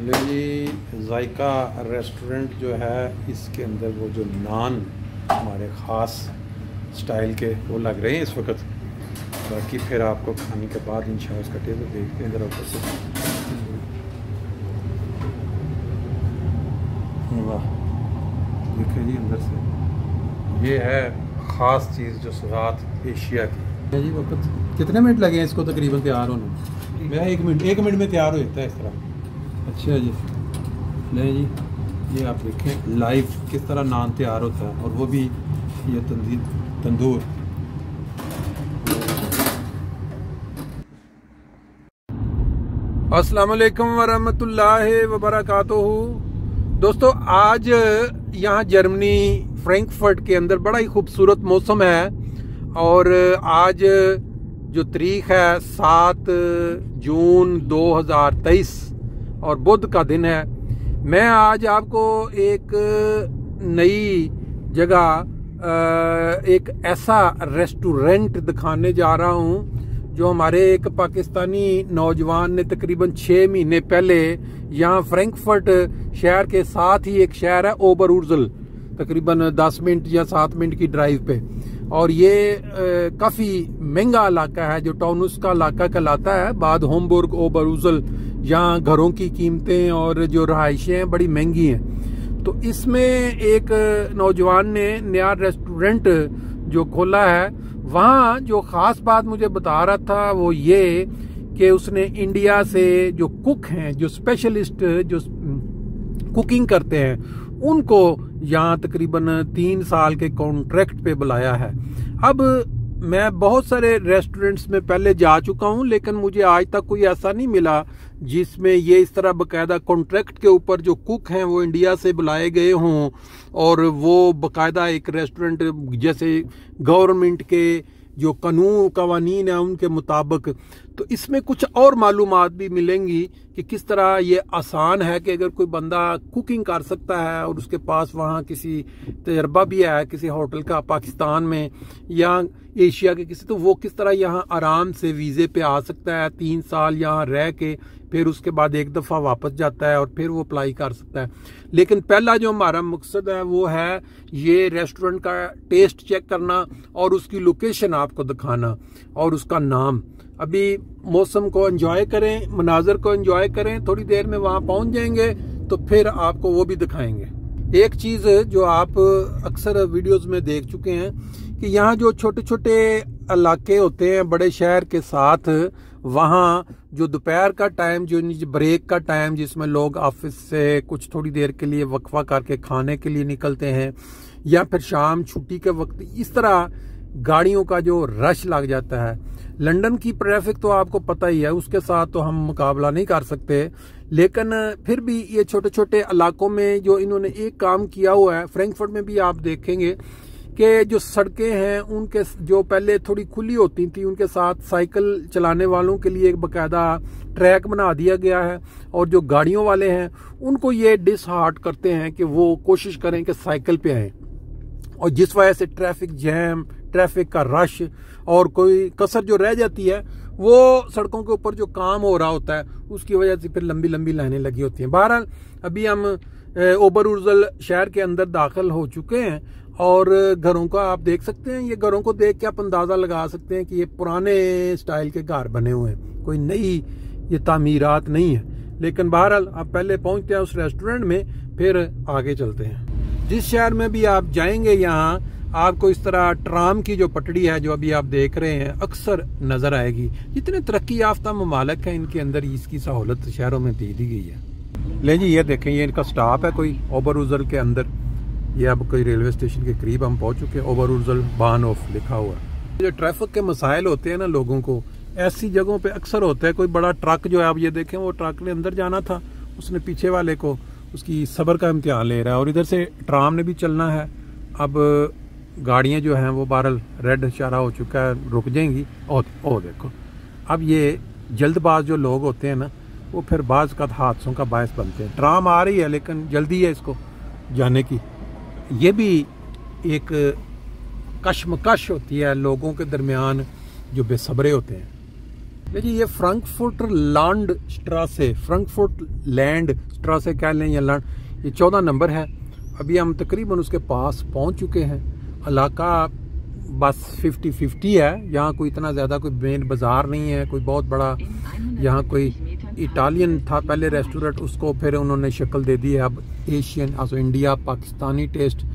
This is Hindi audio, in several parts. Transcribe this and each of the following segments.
जी जायका रेस्टोरेंट जो है इसके अंदर वो जो नान हमारे ख़ास स्टाइल के वो लग रहे हैं इस वक्त। बाकी फिर आपको खाने के बाद इंशाल्लाह उसका टेस्ट देखते हैं ज़रा ऊपर से। वाह देखिए जी अंदर से ये है ख़ास चीज़ जो सौगात एशिया की जी। वक्त कितने मिनट लगे हैं इसको तकरीबन तैयार होने में? मेरा 1 मिनट में तैयार हो जाता है इस तरह। अच्छा जी नहीं जी ये आप देखें लाइव किस तरह नान तैयार होता है, और वो भी ये तंदूर। अस्सलाम वालेकुम वरहमतुल्लाहि वबरकातुहू। दोस्तों आज यहाँ जर्मनी फ्रैंकफर्ट के अंदर बड़ा ही खूबसूरत मौसम है, और आज जो तारीख है 7 जून 2023 और बुध का दिन है। मैं आज आपको एक नई जगह एक ऐसा रेस्टोरेंट दिखाने जा रहा हूं जो हमारे एक पाकिस्तानी नौजवान ने तकरीबन 6 महीने पहले यहाँ फ्रैंकफर्ट शहर के साथ ही एक शहर है ओबरउर्जल, तकरीबन 10 मिनट या 7 मिनट की ड्राइव पे, और ये काफ़ी महंगा इलाका है जो टाउनुस का इलाका कहलाता है। बाद होमबुर्ग ओबरउर्जल यहाँ घरों की कीमतें और जो रहायशें हैं बड़ी महंगी हैं। तो इसमें एक नौजवान ने नया रेस्टोरेंट जो खोला है, वहाँ जो ख़ास बात मुझे बता रहा था वो ये कि उसने इंडिया से जो कुक हैं, जो स्पेशलिस्ट जो कुकिंग करते हैं, उनको यहाँ तकरीबन 3 साल के कॉन्ट्रैक्ट पे बुलाया है। अब मैं बहुत सारे रेस्टोरेंट्स में पहले जा चुका हूँ, लेकिन मुझे आज तक कोई ऐसा नहीं मिला जिसमें ये इस तरह बाकायदा कॉन्ट्रैक्ट के ऊपर जो कुक हैं वो इंडिया से बुलाए गए हों, और वो बाकायदा एक रेस्टोरेंट जैसे गवर्नमेंट के जो कानून कवानीन है उनके मुताबिक। तो इसमें कुछ और मालूमात भी मिलेंगी कि किस तरह ये आसान है कि अगर कोई बंदा कुकिंग कर सकता है और उसके पास वहाँ किसी तजर्बा भी है किसी होटल का पाकिस्तान में या एशिया के किसी, तो वो किस तरह यहाँ आराम से वीज़े पे आ सकता है, 3 साल यहाँ रह के फिर उसके बाद एक दफ़ा वापस जाता है और फिर वो अप्लाई कर सकता है। लेकिन पहला जो हमारा मकसद है वो है ये रेस्टोरेंट का टेस्ट चेक करना और उसकी लोकेशन आपको दिखाना और उसका नाम। अभी मौसम को एंजॉय करें, मनाजर को एंजॉय करें, थोड़ी देर में वहाँ पहुँच जाएंगे तो फिर आपको वो भी दिखाएंगे। एक चीज़ जो आप अक्सर वीडियोस में देख चुके हैं कि यहाँ जो छोटे छोटे इलाके होते हैं बड़े शहर के साथ, वहाँ जो दोपहर का टाइम, जो ब्रेक का टाइम जिसमें लोग ऑफिस से कुछ थोड़ी देर के लिए वक्फा करके खाने के लिए निकलते हैं, या फिर शाम छुट्टी के वक्त इस तरह गाड़ियों का जो रश लग जाता है। लंदन की ट्रैफिक तो आपको पता ही है, उसके साथ तो हम मुकाबला नहीं कर सकते, लेकिन फिर भी ये छोटे छोटे इलाकों में जो इन्होंने एक काम किया हुआ है, फ्रैंकफर्ट में भी आप देखेंगे कि जो सड़कें हैं उनके जो पहले थोड़ी खुली होती थी उनके साथ साइकिल चलाने वालों के लिए एक बाकायदा ट्रैक बना दिया गया है, और जो गाड़ियों वाले हैं उनको ये डिसहार्ट करते हैं कि वो कोशिश करें कि साइकिल पे आएँ, और जिस वजह से ट्रैफिक जैम, ट्रैफिक का रश और कोई कसर जो रह जाती है वो सड़कों के ऊपर जो काम हो रहा होता है उसकी वजह से फिर लंबी लंबी लाइनें लगी होती हैं। बहरहाल अभी हम ओबरउर्जल शहर के अंदर दाखिल हो चुके हैं, और घरों का आप देख सकते हैं। ये घरों को देख के आप अंदाज़ा लगा सकते हैं कि ये पुराने स्टाइल के घर बने हुए हैं, कोई नई ये तामीरात नहीं है। लेकिन बहरहाल आप पहले पहुंचते हैं उस रेस्टोरेंट में, फिर आगे चलते हैं। जिस शहर में भी आप जाएंगे यहाँ आपको इस तरह ट्राम की जो पटड़ी है जो अभी आप देख रहे हैं अक्सर नज़र आएगी। जितने तरक्की याफ्ता ममालिक हैं इनके अंदर इसकी सहूलत शहरों में दे दी गई है। ले जी ये देखें, ये इनका स्टॉप है कोई ओबरउर्जल के अंदर। ये अब कोई रेलवे स्टेशन के करीब हम पहुंच चुके हैं, ओबरउर्जल बानहोफ लिखा हुआ है। जो ट्रैफिक के मसाइल होते हैं ना लोगों को, ऐसी जगहों पे अक्सर होता है। कोई बड़ा ट्रक जो है आप ये देखें, वो ट्रक ने अंदर जाना था, उसने पीछे वाले को उसकी सब्र का इम्तिहान ले रहा है, और इधर से ट्राम ने भी चलना है। अब गाड़ियाँ जो हैं वो बहरहाल रेड इशारा हो चुका है, रुक जाएंगी। ओ देखो, अब ये जल्दबाज जो लोग होते हैं ना वो फिर बाज़ का हादसों का बायस बनते हैं। ट्राम आ रही है लेकिन जल्दी है इसको जाने की। ये भी एक कशमकश होती है लोगों के दरमियान जो बेसब्रे होते हैं। देखिए ये फ्रैंकफर्ट लैंड स्ट्रासे, फ्रैंकफर्ट लैंड स्ट्रासे कह लें या लैंड, ये 14 नंबर है। अभी हम तकरीबन उसके पास पहुंच चुके हैं। इलाका बस 50-50 है, यहाँ कोई इतना ज़्यादा कोई मेन बाज़ार नहीं है, कोई बहुत बड़ा। यहाँ कोई इटालियन था पहले रेस्टोरेंट, उसको फिर उन्होंने शक्ल दे दी है अब Asian, also India Pakistani test.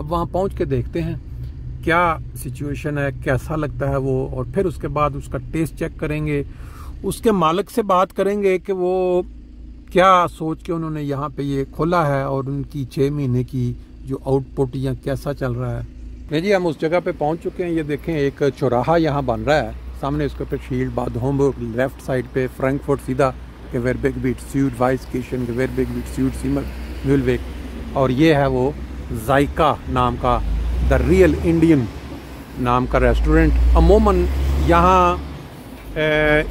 अब वहाँ पहुँच के देखते हैं क्या सिचुएशन है, कैसा लगता है वो, और फिर उसके बाद उसका टेस्ट चेक करेंगे। उसके मालिक से बात करेंगे कि वो क्या सोच के उन्होंने यहाँ पे ये खोला है और उनकी 6 महीने की जो आउटपुट या कैसा चल रहा है। नहीं जी, हम उस जगह पे पहुँच चुके हैं। ये देखें एक चौराहा यहाँ बन रहा है, सामने उसके ऊपर शील्ड बाद होमबर्ग, लेफ्ट साइड पे फ्रैंकफर्ट सीधा गेवेरबेक बीट स्यूड वाइस किशन गेवेरबेक बीट स्यूड सीमर म्यूलवेक, और ये है वो जायका नाम का द रियल इंडियन नाम का रेस्टोरेंट। अमूमन यहाँ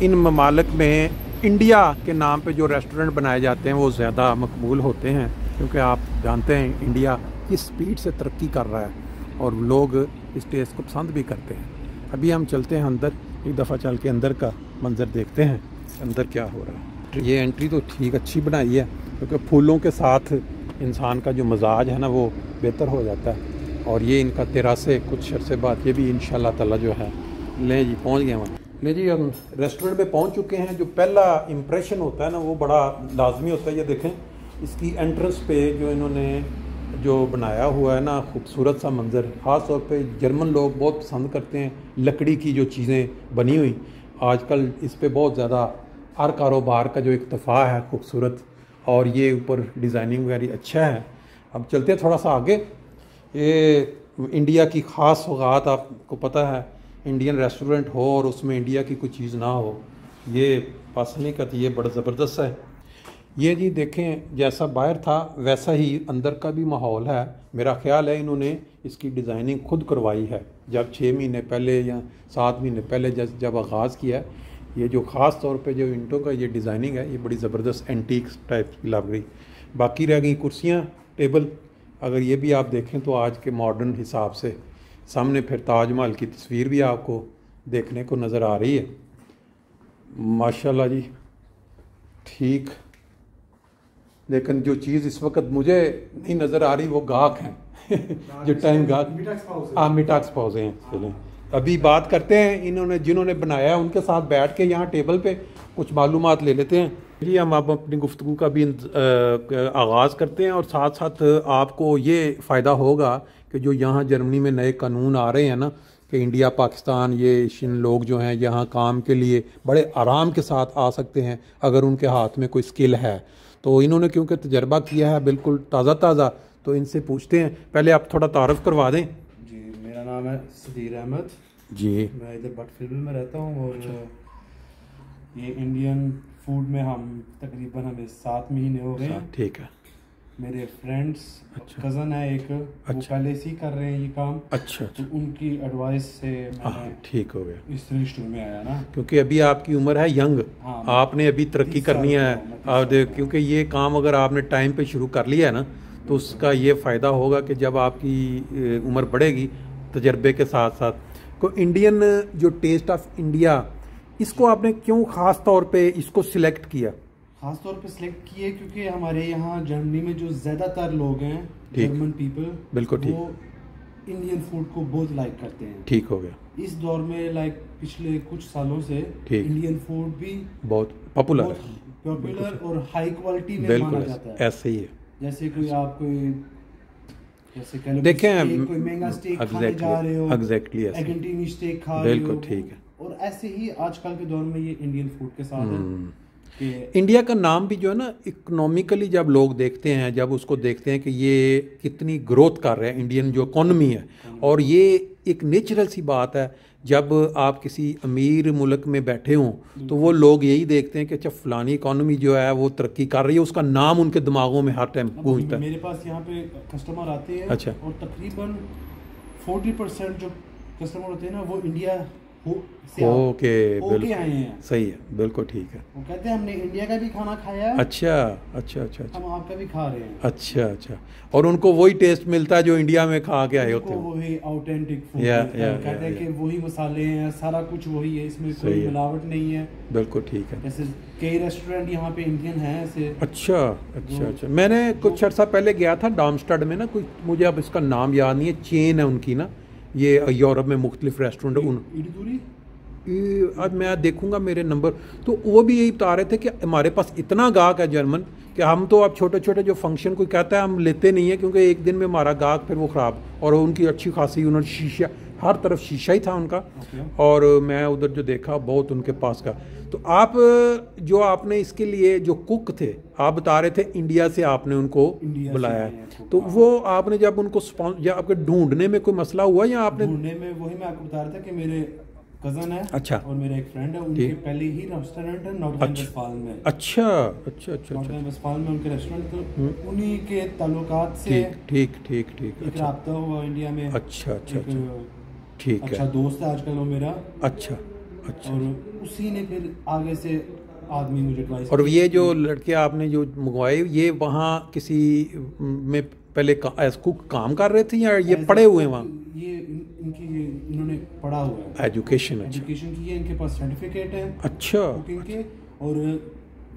इन ममालिक में इंडिया के नाम पे जो रेस्टोरेंट बनाए जाते हैं वो ज़्यादा मकबूल होते हैं, क्योंकि आप जानते हैं इंडिया किस स्पीड से तरक्की कर रहा है और लोग इस टेस्ट को पसंद भी करते हैं। अभी हम चलते हैं अंदर, एक दफ़ा चल के अंदर का मंजर देखते हैं अंदर क्या हो रहा है। ये एंट्री तो ठीक अच्छी बनाई है, क्योंकि फूलों के साथ इंसान का जो मजाज है ना वो बेहतर हो जाता है। और ये इनका तेरासे कुछ अरसे बाद ये भी इंशाल्लाह ताला जो है। ले जी पहुंच गए वहाँ। ले जी हम रेस्टोरेंट में पहुंच चुके हैं। जो पहला इम्प्रेशन होता है ना वो बड़ा लाजमी होता है। ये देखें इसकी एंट्रेंस पे जो इन्होंने जो बनाया हुआ है ना खूबसूरत सा मंज़र, ख़ास तौर पे जर्मन लोग बहुत पसंद करते हैं लकड़ी की जो चीज़ें बनी हुई। आजकल इस पे बहुत ज़्यादा हर कारोबार का जो इक्तफ़ा है खूबसूरत, और ये ऊपर डिज़ाइनिंग वगैरह अच्छा है। अब चलते हैं थोड़ा सा आगे। ये इंडिया की ख़ास सौगात, आपको पता है इंडियन रेस्टोरेंट हो और उसमें इंडिया की कोई चीज़ ना हो, ये पासनी का तो ये बड़ा ज़बरदस्त है। ये जी देखें जैसा बाहर था वैसा ही अंदर का भी माहौल है। मेरा ख्याल है इन्होंने इसकी डिज़ाइनिंग खुद करवाई है, जब 6 महीने पहले या 7 महीने पहले जब आगाज़ किया। ये जो ख़ास तौर पे जो इंटों का ये डिज़ाइनिंग है ये बड़ी ज़बरदस्त एंटीक टाइप की लग गई। बाकी रह गई कुर्सियाँ टेबल, अगर ये भी आप देखें तो आज के मॉडर्न हिसाब से। सामने फिर ताजमहल की तस्वीर भी आपको देखने को नज़र आ रही है। माशाल्लाह जी ठीक, लेकिन जो चीज़ इस वक्त मुझे नहीं नज़र आ रही वो गाहक हैं जो टाइम गाहक मीटाक्स पौजे हैं। चलें अभी बात करते हैं जिन्होंने बनाया है उनके साथ बैठ के यहाँ टेबल पे कुछ मालूमात ले लेते हैं। जी हम आप अपनी गुफ्तगू का भी आगाज़ करते हैं, और साथ साथ आपको ये फ़ायदा होगा कि जो यहाँ जर्मनी में नए कानून आ रहे हैं ना कि इंडिया पाकिस्तान ये एशियन लोग जो हैं यहाँ काम के लिए बड़े आराम के साथ आ सकते हैं अगर उनके हाथ में कोई स्किल है। तो इन्होंने क्योंकि तजर्बा किया है बिल्कुल ताज़ा, तो इनसे पूछते हैं। पहले आप थोड़ा तारफ़ करवा दें। जी मेरा नाम है सदीर अहमद जी, मैं इधर बटफिल में रहता हूँ। और ये इंडियन फूड में हमें 7 महीने हो गए हैं। ठीक है। मेरे फ्रेंड्स कज़न है एक, वो पहले से ही कर रहे हैं ये काम। अच्छा। तो उनकी एडवाइस से मैंने ठीक हो गया इस रेस्टोरेंट में आया ना, क्योंकि अभी आपकी उम्र है यंग। हाँ, आपने अभी तरक्की करनी है। क्योंकि ये काम अगर आपने टाइम पे शुरू कर लिया है ना तो उसका ये फ़ायदा होगा कि जब आपकी उम्र बढ़ेगी तजर्बे के साथ साथ को इंडियन जो टेस्ट ऑफ इंडिया, इसको आपने क्यों ख़ास तौर पे इसको सिलेक्ट किया? ख़ास तौर पे सिलेक्ट किए क्योंकि हमारे यहाँ जर्मनी में जो ज़्यादातर लोग हैं जर्मन पीपल, बिल्कुल ठीक, वो इंडियन फूड को बहुत लाइक करते हैं। ठीक हो गया। इस दौर में पिछले कुछ सालों से इंडियन फूड भी बहुत पॉपुलर और हाई क्वालिटी में माना जाता है। ऐसे ही है जैसे कोई आप कोई देखें कोई महंगा स्टेक खाने जा रहे हो, एग्जैक्टली अर्जेंटीनी स्टेक खा रहे हो, बिल्कुल ठीक है। और ऐसे ही आजकल के दौर में ये इंडियन फूड के साथ है। इंडिया का नाम भी जो है ना इकोनॉमिकली जब लोग देखते हैं, जब उसको देखते हैं कि ये कितनी ग्रोथ कर रहे हैं इंडियन जो इकॉनमी है, और ये एक नेचुरल सी बात है जब आप किसी अमीर मुल्क में बैठे हों तो वो लोग यही देखते हैं कि अच्छा फलानी इकॉनमी जो है वो तरक्की कर रही है, उसका नाम उनके दिमागों में हर टाइम गूंजता है। मेरे पास यहाँ पे कस्टमर आते हैं, अच्छा, और तकरीबन 40% जो कस्टमर होते हैं ना वो इंडिया ओके, बिल्कुल आए हैं। सही है, बिल्कुल ठीक है। वो कहते हैं हमने इंडिया का भी खाना खाया, अच्छा अच्छा अच्छा अच्छा, हम आपका भी खा रहे हैं। अच्छा अच्छा, और उनको वही टेस्ट मिलता है जो इंडिया में खा के आए होते हैं, वही ऑथेंटिक फूड कहते हैं कि वही मसाले हैं, सारा कुछ वही है, इसमें कोई मिलावट नहीं है। बिल्कुल ठीक है। जैसे कई रेस्टोरेंट यहाँ पे इंडियन हैं ऐसे। अच्छा अच्छा अच्छा, मैंने कुछ अर्सा पहले गया था डार्मस्टड में ना, कोई मुझे अब इसका नाम याद नहीं है, चेन है उनकी ना, ये यूरोप में मुख्तलिफ रेस्टोरेंट। आज मैं देखूंगा मेरे नंबर, तो वो भी यही बता रहे थे कि हमारे पास इतना गाहक है जर्मन कि हम तो अब छोटे छोटे जो फंक्शन कोई कहता है हम लेते नहीं है, क्योंकि एक दिन में हमारा गाहक फिर वो ख़राब, और उनकी अच्छी खासी, उन्होंने शीशा, हर तरफ शीशा ही था उनका। और मैं उधर जो देखा बहुत उनके पास का। तो आप जो आपने इसके लिए जो कुक थे, आप बता रहे थे इंडिया से आपने उनको बुलाया है, तो वो आपने जब उनको या आपके ढूंढने में कोई मसला हुआ, या आपने ढूंढने में, वही मैं आपको बता रहा था कि मेरे कजन है, अच्छा, और मेरा एक फ्रेंड है, उनके पहले ही रेस्टोरेंट है नॉर्थ वेस्टफाल में। अच्छा अच्छा अच्छा, नॉर्थ वेस्टफाल में उनके रेस्टोरेंट, तो उन्हीं के ताल्लुकात से ठीक ठीक ठीक एक राब्ता हुआ इंडिया में। अच्छा अच्छा ठीक है, अच्छा दोस्त है आजकल वो मेरा। अच्छा अच्छा, और उसी ने फिर आगे से आदमी मुझे एडवाइस। और ये जो लड़के आपने जो मंगवाए, ये वहाँ किसी में पहले एज कुक काम कर रहे थे, या ये पढ़े हुए हैं वहाँ? ये इनकी इन्होंने पढ़ा हुआ है, एजुकेशन एजुकेशन की है, इनके पास सर्टिफिकेट है अच्छा कुकिंग के, और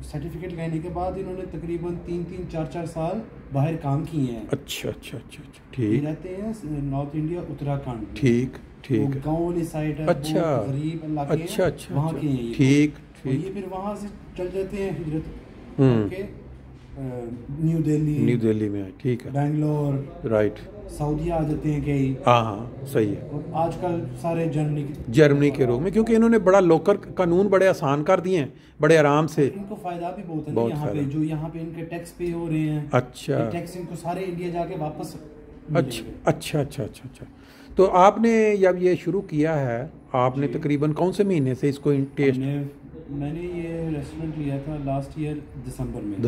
सर्टिफिकेट लेने के बाद इन्होंने तकरीबन 3-3, 4-4 साल बाहर काम किए हैं। अच्छा अच्छा अच्छा अच्छा, ठीक। रहते हैं नॉर्थ इंडिया, उत्तराखंड। ठीक ठीक, गाँव वाली साइड है, अच्छा गरीब इलाके, अच्छा अच्छा, वहाँ के हैं। ठीक ठीक, ये फिर वहाँ से चल जाते हैं हिजरत करके न्यू दिल्ली में, ठीक है, बेंगलोर, राइट, सऊदी आ जाते हैं कई। हाँ सही है। और आजकल सारे जर्मनी के लोग में, क्योंकि इन्होंने बड़ा लोकल कानून बड़े आसान कर दिए हैं, बड़े आराम से। इनको फायदा भी बहुत है यहाँ पे, जो यहाँ पे इनके टैक्स पे हो रहे हैं। अच्छा, टैक्स इनको सारे इंडिया जाके वापस। अच्छा अच्छा अच्छा अच्छा अच्छा, तो आपने जब ये शुरू किया है, आपने तकरीबन कौन से महीने से इसको टेस्ट? मैंने ये रेस्टोरेंट लिया था लास्ट ईयर दिसंबर में,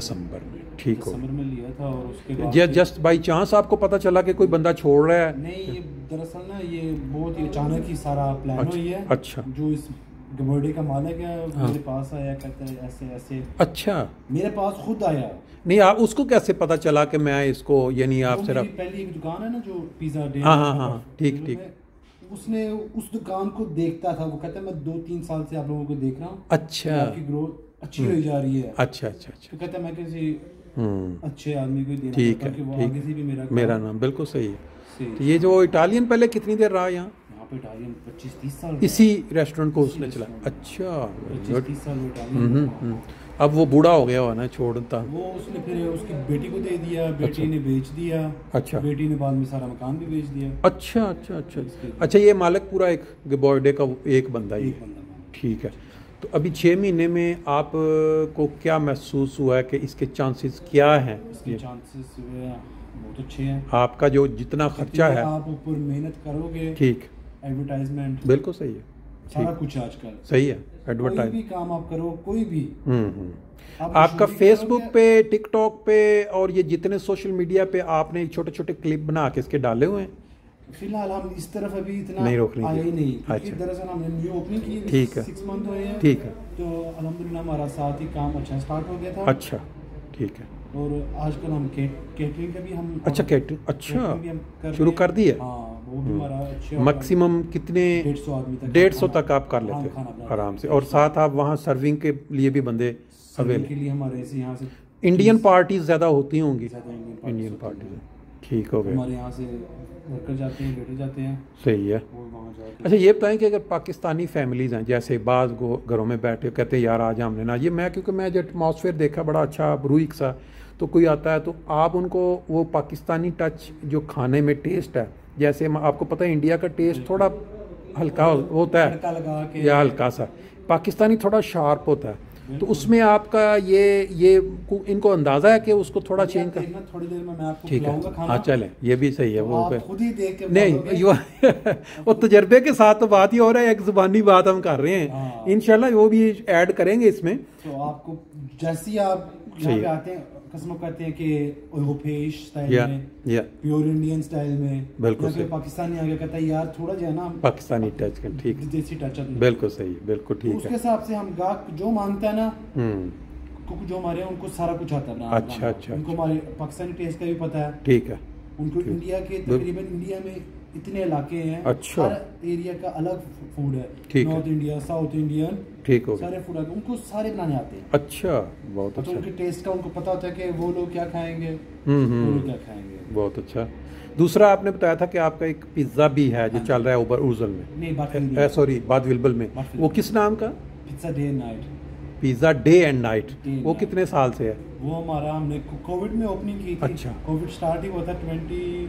ठीक हो, दिसंबर में लिया था। और उसके बाद जस्ट बाई चांस आपको पता चला कि कोई बंदा छोड़ रहा है? नहीं, ये दरअसल ना ये बहुत ही अचानक ही सारा प्लान हुई है। अच्छा, जो इस गमोडे का मालिक है मेरे पास आया, कहता है ऐसे ऐसे। अच्छा, मेरे पास खुद आया? नहीं, आप उसको कैसे पता चला कि मैं इसको, यानी आप सिर्फ पहली एक दुकान है ना जो पिज्जा डे, हाँ, ठीक ठीक, उसने उस दुकान को देखता था, वो कहता है मैं 2-3 साल से आप लोगों को देख रहा हूँ, अच्छा, आपकी ग्रोथ अच्छी हो जा रही है। अच्छा अच्छा अच्छा, तो कहता है मैं किसी अच्छे आदमी को देना ठीक है, वो आगे से भी मेरा नाम बिल्कुल सही है। तो ये जो इटालियन पहले कितनी देर रहा यहाँ पे? इटालियन 25-30 साल इसी रेस्टोरेंट को उसने चला? अच्छा, 25-30 साल इटालियन। अब वो बूढ़ा हो गया हुआ ना, छोड़ता वो उसने फिर उसकी बेटी को दे दिया, बेटी ने बेच दिया। अच्छा, बेटी ने बाद में सारा मकान भी बेच दिया। अच्छा अच्छा अच्छा अच्छा, ये मालिक पूरा एक गबॉर्डे का एक बंदा ही, ठीक है। तो अभी 6 महीने में आप को क्या महसूस हुआ है कि इसके चांसेस क्या हैं? इसके चांसेस बहुत अच्छे हैं। आपका जो जितना खर्चा है, आप ऊपर मेहनत करोगे, ठीक, एडवर्टाइजमेंट बिल्कुल सही है, सारा कुछ आजकल सही है। एडवर्टाइज कोई भी काम आप करो, कोई भी आपका फेसबुक पे, टिकटॉक पे, और ये जितने सोशल मीडिया पे आपने छोटे छोटे क्लिप बना के इसके डाले हुए हैं? फिलहाल हम इस तरफ अभी इतना नहीं रोकने आया ही नहीं। अच्छा, दरअसल हमने न्यू ओपनिंग की, ठीक है, 6 मंथ हुए हैं, ठीक है, तो अल्हम्दुलिल्लाह हमारा साथ ही काम अच्छा स्टार्ट हो गया था। अच्छा, ठीक है। और आजकल हम केटरिंग का भी हम, अच्छा, केटरिंग, अच्छा शुरू कर दी है? हाँ, वो भी हमारा अच्छा। मैक्सिमम कितने? 150 आदमी तक, 150 तक आप कर लेते हैं आराम से, और साथ आप वहाँ सर्विंग के लिए भी बंदे अवेलेबल के लिए हमारे से यहाँ से इंडियन पार्टीज ज़्यादा होती होंगी? इंडियन पार्टीज, ठीक हो गया। हमारे यहाँ से वर्कर जाते हैं, बेटे जाते हैं, सही है। अच्छा, ये बताएं कि अगर पाकिस्तानी फैमिलीज़ हैं, जैसे बाज़ घरों में बैठे कहते हैं यार आज हमने ना ये, मैं क्योंकि मैं जो एटमॉस्फेयर देखा बड़ा अच्छा रूई सा, तो कोई आता है तो आप उनको वो पाकिस्तानी टच जो खाने में टेस्ट है, जैसे आपको पता है इंडिया का टेस्ट थोड़ा हल्का होता है या हल्का सा, पाकिस्तानी थोड़ा शार्प होता है, तो उसमें आपका ये इनको अंदाजा है कि उसको थोड़ा चेंज कर? थोड़ी देर में मैं आपको ठीक है, खाना। हाँ चलें, ये भी सही है। तो वो आप खुद ही देख के नहीं वो तजर्बे के साथ तो बात ही हो रहा है, एक जुबानी बात हम कर रहे हैं, इंशाल्लाह वो भी ऐड करेंगे इसमें। तो आपको जैसी आप यहाँ पे आते हैं कस्टमर कहते हैं कि यूरोपेइश स्टाइल में, प्योर इंडियन स्टाइल में, बिल्कुल सही। पाकिस्तानी आगे कहता है यार थोड़ा जो है ना पाकिस्तानी टच कर, ठीक, देसी टच, बिल्कुल सही, बिल्कुल ठीक है। उसके हिसाब से हम गाहक जो मांगता है ना, क्योंकि जो हमारे उनको सारा कुछ आता है। अच्छा अच्छा, उनको हमारे पाकिस्तानी टेस्ट का भी पता है, ठीक है। उनको इंडिया के तकरीबन इंडिया में इतने इलाके हैं, अच्छा, हर एरिया का अलग फूड है, नॉर्थ इंडिया, साउथ इंडियन, ठीक हो, सारे फूड उनको सारे बनाने आते हैं। अच्छा, बहुत अच्छा। उनके टेस्ट का उनको पता होता है कि वो लोग क्या खाएंगे, वो लोग क्या खाएंगे। बहुत अच्छा। दूसरा आपने बताया था कि आपका एक पिज्जा भी है जो चल रहा है ऊपर उर्जल में, नहीं सॉरी बादविलबल में, वो किस नाम का? Pizza day and night. Pizza day and night, वो कितने साल से है? वो हमारा हमने कोविड में ओपनिंग की थी। अच्छा, कोविड स्टार्ट ही हुआ था 2021।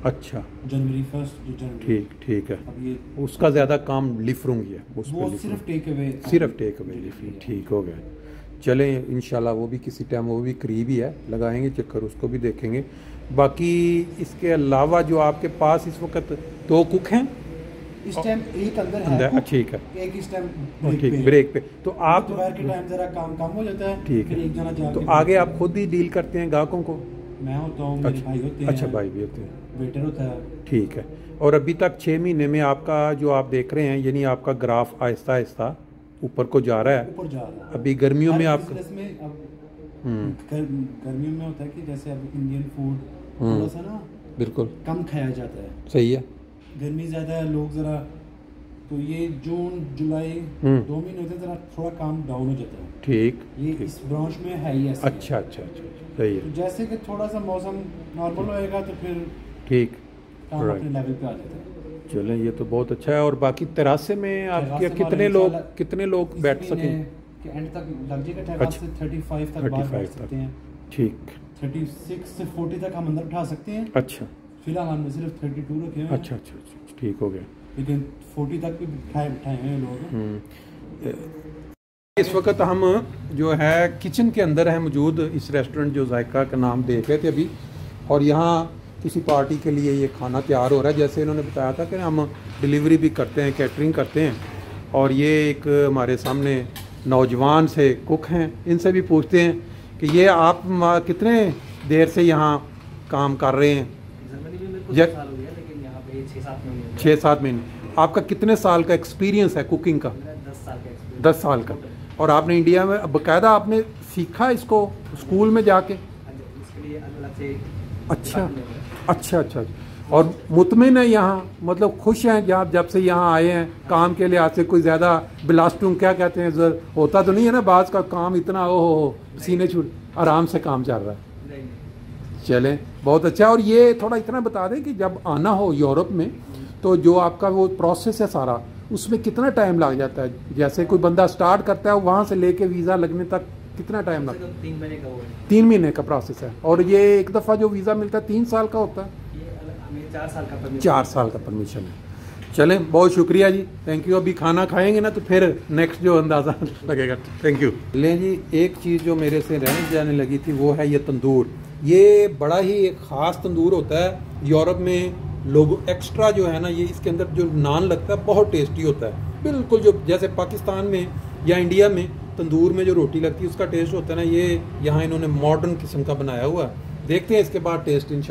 अच्छा, जनवरी 1 ठीक, ठीक है। अब ये उसका ज्यादा काम लिफरूंगी है, वो सिर्फ टेक अवे, सिर्फ टेक अवे लिफरूंग, ठीक हो गया। चलें इंशाल्लाह वो भी किसी टाइम, वो भी करीब ही है, लगाएंगे चक्कर, उसको भी देखेंगे। बाकी इसके अलावा जो आपके पास इस वक्त 2 कुक हैं इस टाइम, एक अंदर है, ठीक है, एक इस टाइम ब्रेक पे, तो आप दोपहर के टाइम जरा काम कम हो जाता है, ठीक है, एक जना जाके, तो आगे आप खुद ही डील करते हैं ग्राहकों को? मैं होता हूँ, मेरे भाई होते हैं। अच्छा, भाई भी होते हैं, वेटर होता है, ठीक है। और अभी तक 6 महीने में आपका जो आप देख रहे हैं, यानी आपका ग्राफ आहिस्ता आहिस्ता ऊपर को जा रहा है, ऊपर जा रहा है। अभी गर्मियों में आप गर्मियों में होता है कि जैसे अब इंडियन फूड थोड़ा सा ना बिल्कुल कम खाया जाता है, सही है, गर्मी ज्यादा है, लोग जरा, तो ये जून जुलाई 2 महीने होते हैं, जरा थोड़ा काम डाउन हो जाता है, ठीक, ये इस ब्रांच में है ही ऐसा। अच्छा अच्छा अच्छा, सही है। तो जैसे कि थोड़ा सा मौसम नॉर्मल होएगा तो फिर ठीक काम अपने लेवल पे आ जाता है। चलें, ये तो बहुत अच्छा है। और बाकी तेरासे में आपके कितने लोग बैठ सकें? एंड तक लग जाएगा, टेरास से 35 तक बाहर बैठ सकते हैं, ठीक, 36 से 40 तक हम अंदर उठा सकते हैं। अच्छा, फिलहाल हमने सिर्फ 32 रखे हैं। अच्छा अच्छा अच्छा, ठीक हो गया, लेकिन 40 तक भी बिठाए हैं लोग। इस वक्त हम जो है किचन के अंदर है मौजूद, इस रेस्टोरेंट जो जायका का नाम देख रहे थे अभी, और यहाँ किसी पार्टी के लिए ये खाना तैयार हो रहा है। जैसे इन्होंने बताया था कि हम डिलीवरी भी करते हैं, कैटरिंग करते हैं। और ये एक हमारे सामने नौजवान से कुक हैं, इनसे भी पूछते हैं कि ये आप कितने देर से यहाँ काम कर रहे हैं? 6-7 महीने। आपका कितने साल का एक्सपीरियंस है कुकिंग का? 10 साल का। और आपने इंडिया में बाकायदा आपने सीखा इसको स्कूल में जाके? अच्छा अच्छा अच्छा। और मुतमिन है यहाँ, मतलब खुश हैं जब से यहाँ आए हैं काम के लिहाज से? कोई ज़्यादा बिलास्टूम क्या कहते हैं सर, होता तो नहीं है ना बाज का काम इतना हो सीने छूट, आराम से काम चल रहा है? चलें, बहुत अच्छा। और ये थोड़ा इतना बता दें कि जब आना हो यूरोप में तो जो आपका वो प्रोसेस है सारा, उसमें कितना टाइम लग जाता है? जैसे कोई बंदा स्टार्ट करता है वहाँ से लेके वीज़ा लगने तक कितना टाइम लगता है? 3 महीने का। 3 महीने का प्रोसेस है। और ये एक दफ़ा जो वीज़ा मिलता है 3 साल का होता है? 4 साल का परमिशन है। चलें, बहुत शुक्रिया जी, थैंक यू। अभी खाना खाएंगे ना तो फिर नेक्स्ट जो अंदाज़ा लगेगा। Thank you. लें जी, एक चीज़ जो मेरे से रहने जाने लगी थी वो है ये तंदूर। ये बड़ा ही एक ख़ास तंदूर होता है यूरोप में। लोग एक्स्ट्रा जो है ना, ये इसके अंदर जो नान लगता है बहुत टेस्टी होता है, बिल्कुल जो जैसे पाकिस्तान में या इंडिया में तंदूर में जो रोटी लगती है उसका टेस्ट होता है ना, ये यहाँ इन्होंने मॉडर्न किस्म का बनाया हुआ है। देखते हैं इसके बाद टेस्ट इंशाल्लाह।